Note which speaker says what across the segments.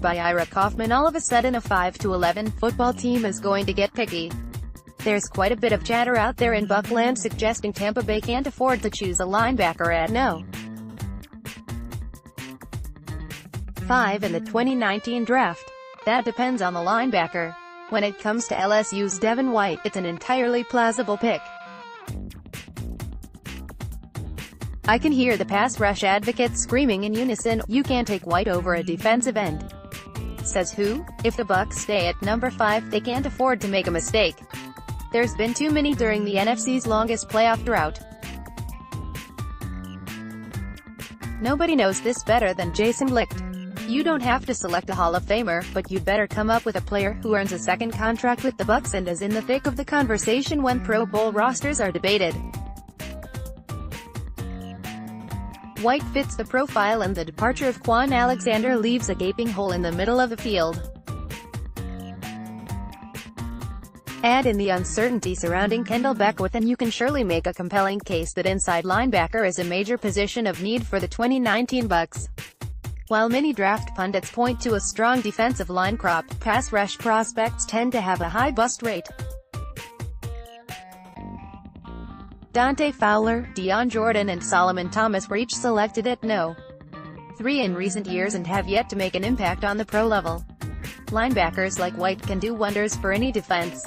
Speaker 1: by IRA KAUFMAN. All of a sudden a 5-11 football team is going to get picky. There's quite a bit of chatter out there in Buc Land suggesting Tampa Bay can't afford to choose a linebacker at no. 5 in the 2019 draft. That depends on the linebacker. When it comes to LSU's Devin White, it's an entirely plausible pick. I can hear the pass rush advocates screaming in unison, "You can't take White over a defensive end." Says who? If the Bucs stay at number 5, they can't afford to make a mistake. There's been too many during the NFC's longest playoff drought. Nobody knows this better than Jason Licht. You don't have to select a Hall of Famer, but you'd better come up with a player who earns a second contract with the Bucs and is in the thick of the conversation when Pro Bowl rosters are debated. White fits the profile, and the departure of Kwon Alexander leaves a gaping hole in the middle of the field. Add in the uncertainty surrounding Kendall Beckwith and you can surely make a compelling case that inside linebacker is a major position of need for the 2019 Bucs. While many draft pundits point to a strong defensive line crop, pass rush prospects tend to have a high bust rate. Dante Fowler, Dion Jordan and Solomon Thomas were each selected at no. 3 in recent years and have yet to make an impact on the pro level. Linebackers like White can do wonders for any defense.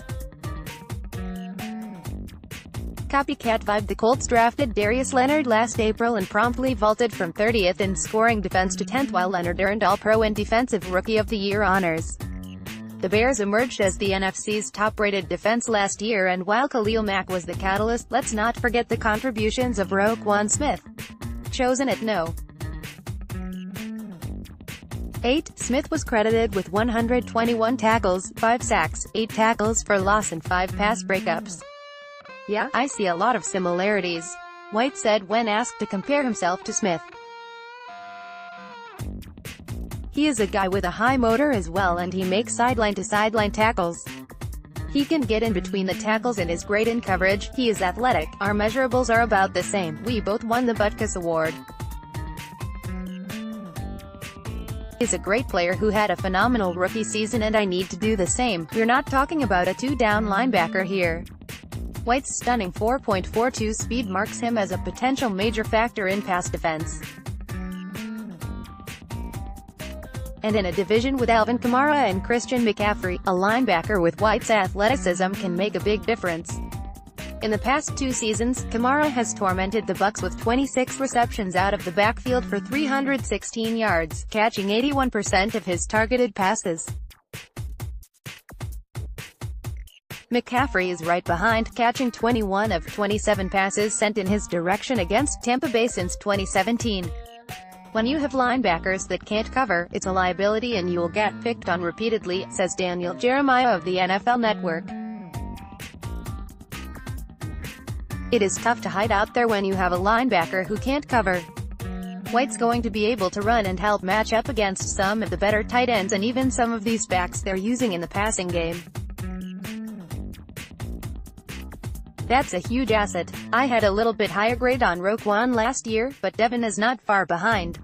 Speaker 1: Copycat vibe. The Colts drafted Darius Leonard last April and promptly vaulted from 30th in scoring defense to 10th, while Leonard earned All-Pro and Defensive Rookie of the Year honors. The Bears emerged as the NFC's top-rated defense last year, and while Khalil Mack was the catalyst, let's not forget the contributions of Kwon Smith. Chosen at no. 8, Smith was credited with 121 tackles, 5 sacks, 8 tackles for loss and 5 pass breakups. "Yeah, I see a lot of similarities," White said when asked to compare himself to Smith. "He is a guy with a high motor as well, and he makes sideline-to-sideline tackles. He can get in between the tackles and is great in coverage. He is athletic. Our measurables are about the same. We both won the Bucs Award. He's a great player who had a phenomenal rookie season, and I need to do the same. You're not talking about a two-down linebacker here." White's stunning 4.42 speed marks him as a potential major factor in pass defense. And in a division with Alvin Kamara and Christian McCaffrey, a linebacker with White's athleticism can make a big difference. In the past 2 seasons, Kamara has tormented the Bucs with 26 receptions out of the backfield for 316 yards, catching 81% of his targeted passes. McCaffrey is right behind, catching 21 of 27 passes sent in his direction against Tampa Bay since 2017. When you have linebackers that can't cover, it's a liability and you'll get picked on repeatedly, says Daniel Jeremiah of the NFL Network. It is tough to hide out there when you have a linebacker who can't cover. White's going to be able to run and help match up against some of the better tight ends and even some of these backs they're using in the passing game. That's a huge asset. I had a little bit higher grade on Kwon last year, but Devin is not far behind.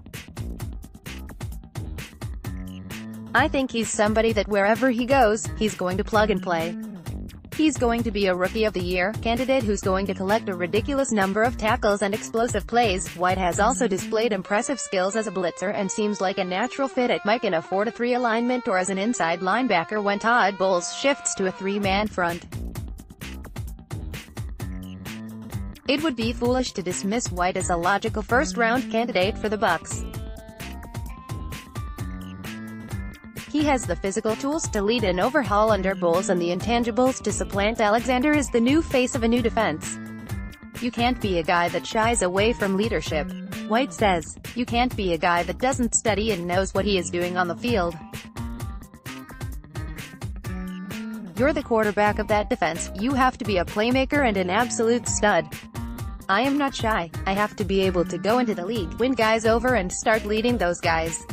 Speaker 1: I think he's somebody that wherever he goes, he's going to plug and play. He's going to be a Rookie of the Year candidate who's going to collect a ridiculous number of tackles and explosive plays. White has also displayed impressive skills as a blitzer and seems like a natural fit at Mike in a 4-3 alignment or as an inside linebacker when Todd Bowles shifts to a 3-man front. It would be foolish to dismiss White as a logical first-round candidate for the Bucs. He has the physical tools to lead an overhaul under Bowles and the intangibles to supplant Alexander as the new face of a new defense. "You can't be a guy that shies away from leadership," White says. "You can't be a guy that doesn't study and knows what he is doing on the field. You're the quarterback of that defense. You have to be a playmaker and an absolute stud. I am not shy. I have to be able to go into the league, win guys over and start leading those guys."